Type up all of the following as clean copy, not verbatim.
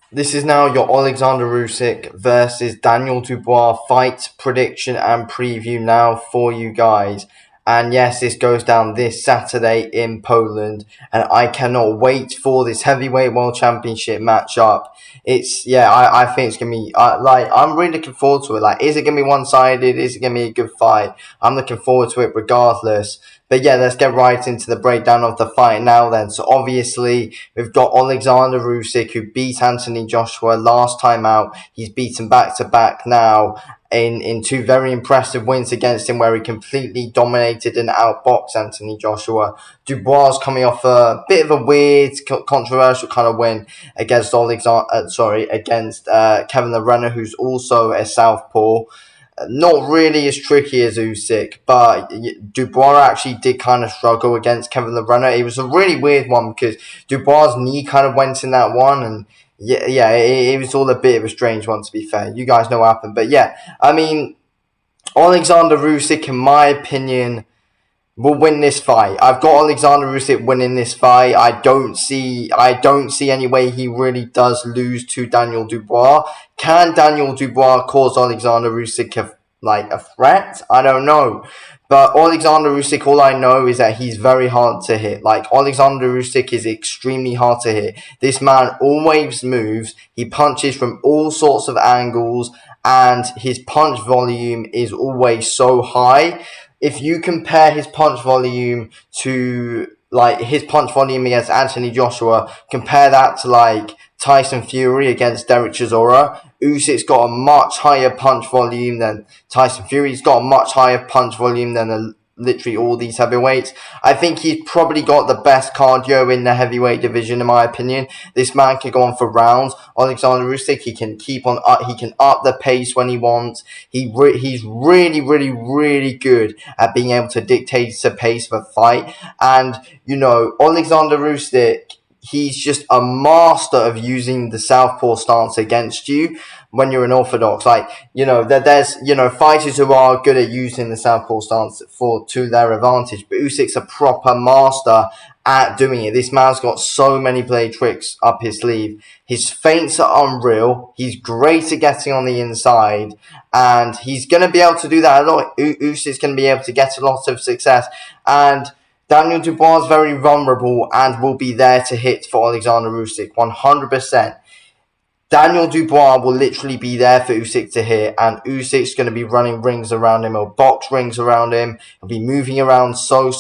This is now your Oleksandr Usyk versus Daniel Dubois fight prediction and preview now for you guys. And yes, this goes down this Saturday in Poland, and I cannot wait for this heavyweight world championship matchup. I think it's gonna be I'm really looking forward to it. Like, is it gonna be one sided? Is it gonna be a good fight? I'm looking forward to it regardless. But yeah, let's get right into the breakdown of the fight now then. So obviously, we've got Oleksandr Usyk, who beat Anthony Joshua last time out. He's beaten back to back now in two very impressive wins against him, where he completely dominated and outboxed Anthony Joshua. Dubois coming off a bit of a weird, controversial kind of win against Kevin the Renner, who's also a southpaw. Not really as tricky as Usyk, but Dubois actually did kind of struggle against Kevin the Renner. It was a really weird one because Dubois' knee kind of went in that one, and it was all a bit of a strange one, to be fair. You guys know what happened, but yeah, I mean, Oleksandr Usyk, in my opinion, will win this fight. I've got Oleksandr Usyk winning this fight. I don't see any way he really does lose to Daniel Dubois. Can Daniel Dubois cause Oleksandr Usyk a threat? I don't know. But Oleksandr Usyk, all I know is that he's very hard to hit. Like, Oleksandr Usyk is extremely hard to hit. This man always moves. He punches from all sorts of angles, and his punch volume is always so high. If you compare his punch volume to his punch volume against Anthony Joshua, compare that to Tyson Fury against Derek Chisora. Usyk's got a much higher punch volume than Tyson Fury. He's got a much higher punch volume than literally all these heavyweights. I think he's probably got the best cardio in the heavyweight division, in my opinion. This man can go on for rounds. Oleksandr Usyk, he can he can up the pace when he wants. He's really, really, really good at being able to dictate the pace of a fight. And, Oleksandr Usyk, he's just a master of using the southpaw stance against you when you're an orthodox. There's fighters who are good at using the southpaw stance to their advantage, but Usyk's a proper master at doing it. This man's got so many blade tricks up his sleeve. His feints are unreal. He's great at getting on the inside, and he's going to be able to do that a lot. Usyk's going to be able to get a lot of success, and Daniel Dubois is very vulnerable and will be there to hit for Oleksandr Usyk 100%. Daniel Dubois will literally be there for Usyk to hit, and Usyk's going to be running rings around him, or box rings around him. He'll be moving around so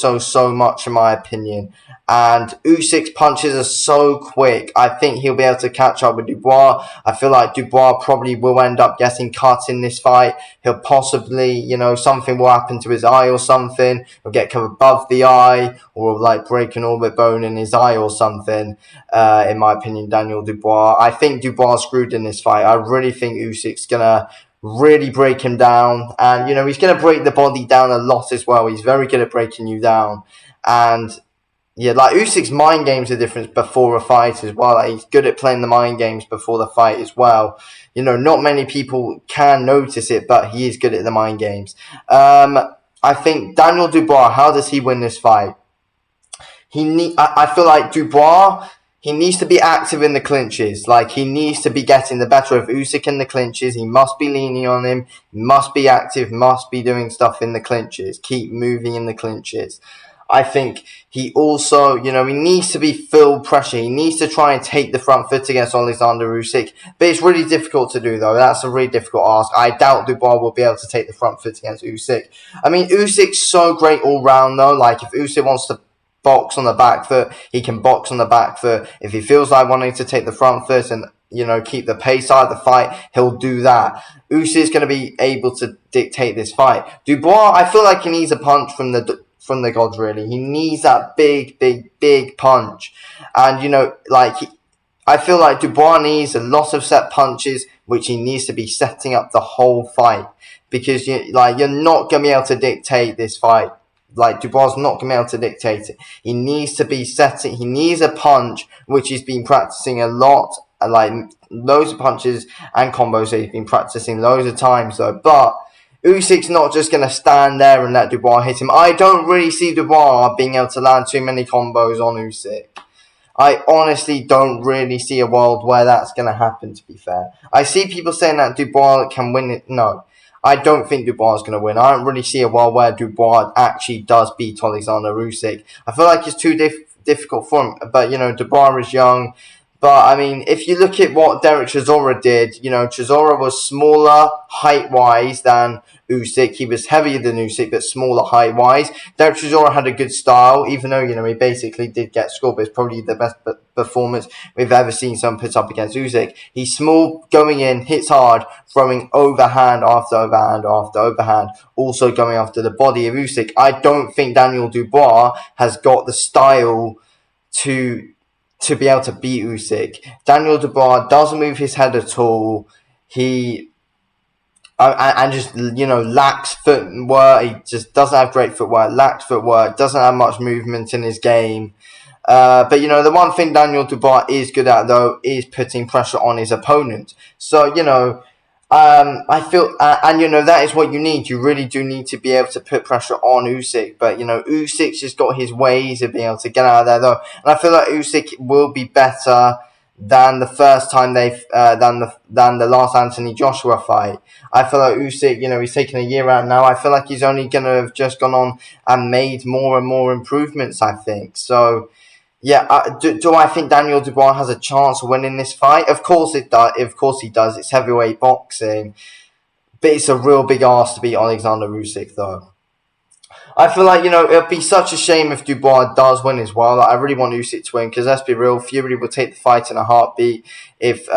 much, in my opinion. And Usyk's punches are so quick. I think he'll be able to catch up with Dubois. I feel like Dubois probably will end up getting cut in this fight. He'll possibly, something will happen to his eye or something. He'll get cut above the eye, or break an orbit bone in his eye or something. In my opinion, Daniel Dubois. I think Dubois screwed in this fight. I really think Usyk's gonna really break him down, and he's gonna break the body down a lot as well. He's very good at breaking you down, and yeah, Usyk's mind games are different before a fight as well. He's good at playing the mind games before the fight as well. Not many people can notice it, but he is good at the mind games. I think Daniel Dubois. How does he win this fight? I feel like Dubois, he needs to be active in the clinches. He needs to be getting the better of Usyk in the clinches. He must be leaning on him. He must be active, must be doing stuff in the clinches. Keep moving in the clinches. I think he also, he needs to be full pressure. He needs to try and take the front foot against Oleksandr Usyk. But it's really difficult to do, though. That's a really difficult ask. I doubt Dubois will be able to take the front foot against Usyk. I mean, Usyk's so great all round, though. If Usyk wants to box on the back foot, he can box on the back foot. If he feels like wanting to take the front foot and keep the pace out of the fight, he'll do that. Usyk is going to be able to dictate this fight. Dubois, I feel like he needs a punch from the gods. Really, he needs that big punch, and I feel like Dubois needs a lot of set punches, which he needs to be setting up the whole fight, because you're not going to be able to dictate this fight. Dubois not going to be able to dictate it. He needs to be setting. He needs a punch, which he's been practicing a lot. Loads of punches and combos that he's been practicing loads of times, though. But Usyk's not just going to stand there and let Dubois hit him. I don't really see Dubois being able to land too many combos on Usyk. I honestly don't really see a world where that's going to happen, to be fair. I see people saying that Dubois can win it. No, I don't think Dubois is going to win. I don't really see a world where Dubois actually does beat Oleksandr Usyk. I feel like it's too difficult for him. But, Dubois is young. But, I mean, if you look at what Derek Chisora did, Chisora was smaller height-wise than Usyk. He was heavier than Usyk, but smaller height-wise. Derek Chisora had a good style, even though, he basically did get scored, but it's probably the best performance we've ever seen someone put up against Usyk. He's small, going in, hits hard, throwing overhand after overhand after overhand, also going after the body of Usyk. I don't think Daniel Dubois has got the style to be able to beat Usyk. Daniel Dubois doesn't move his head at all. He and just lacks footwork. He just doesn't have great footwork. Lacks footwork. Doesn't have much movement in his game. But the one thing Daniel Dubois is good at though is putting pressure on his opponent. So I feel, and that is what you need. You really do need to be able to put pressure on Usyk. But Usyk's just got his ways of being able to get out of there though, and I feel like Usyk will be better than the first time they've than the last Anthony Joshua fight. I feel like Usyk, he's taken a year out now. I feel like he's only gonna have just gone on and made more and more improvements. I think so. Yeah, do I think Daniel Dubois has a chance of winning this fight? Of course it does. Of course he does. It's heavyweight boxing, but it's a real big ask to beat Oleksandr Usyk, though. I feel like it'd be such a shame if Dubois does win as well. Like, I really want Usyk to win because let's be real, Fury will take the fight in a heartbeat if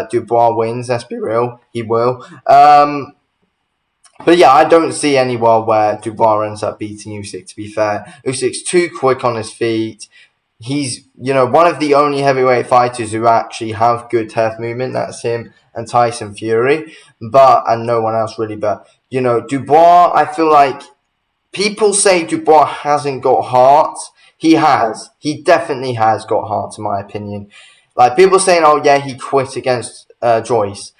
Dubois wins. Let's be real, he will. But yeah, I don't see any world where Dubois ends up beating Usyk. To be fair, Usyk's too quick on his feet. He's one of the only heavyweight fighters who actually have good turf movement. That's him and Tyson Fury, and no one else really. But Dubois, I feel like people say Dubois hasn't got heart. He has. He definitely has got heart, in my opinion. Like people saying, "Oh yeah, he quit against Joyce."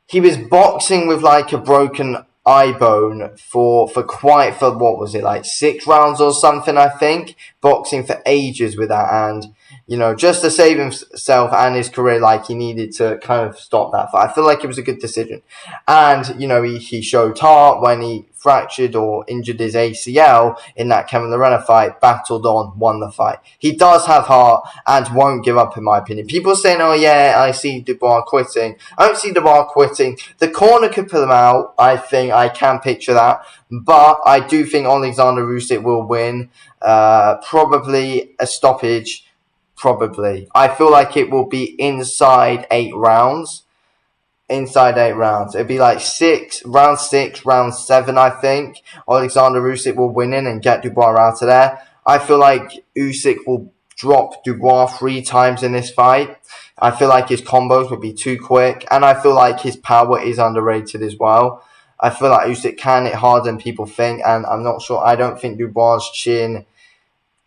He was boxing with like a broken eye bone for what was it, like 6 rounds or something, I think, boxing for ages with that, and just to save himself and his career, like he needed to kind of stop that fight. I feel like it was a good decision, and he showed heart when he fractured or injured his ACL in that Kevin Lerena fight, battled on, won the fight. He does have heart and won't give up, in my opinion. People saying, "Oh yeah, I see Dubois quitting." I don't see Dubois quitting. The corner could pull him out. I think I can picture that, but I do think Oleksandr Usyk will win. Probably a stoppage. Probably. I feel like it will be inside 8 rounds. Inside 8 rounds. It'd be like round 6, round 7, I think. Oleksandr Usyk will win in and get Dubois out of there. I feel like Usyk will drop Dubois 3 times in this fight. I feel like his combos would be too quick, and I feel like his power is underrated as well. I feel like Usyk can hit harder than people think, and I'm not sure. I don't think Dubois' chin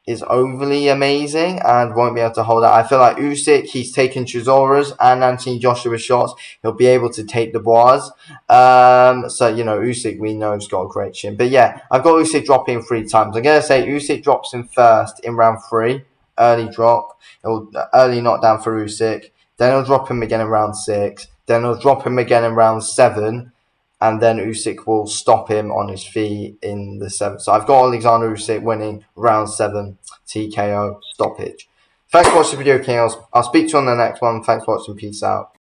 is overly amazing and won't be able to hold out. I feel like Usyk, he's taken Chisora's and Anthony Joshua's shots. He'll be able to take the Bois. So, Usyk, we know, has got a great chin. But yeah, I've got Usyk dropping 3 times. I'm going to say Usyk drops him first in round 3. Early drop. Early knockdown for Usyk. Then he'll drop him again in round 6. Then he'll drop him again in round 7. And then Usyk will stop him on his feet in the 7th. So I've got Oleksandr Usyk winning round 7 TKO stoppage. Thanks for watching the video, King. I'll speak to you on the next one. Thanks for watching. Peace out.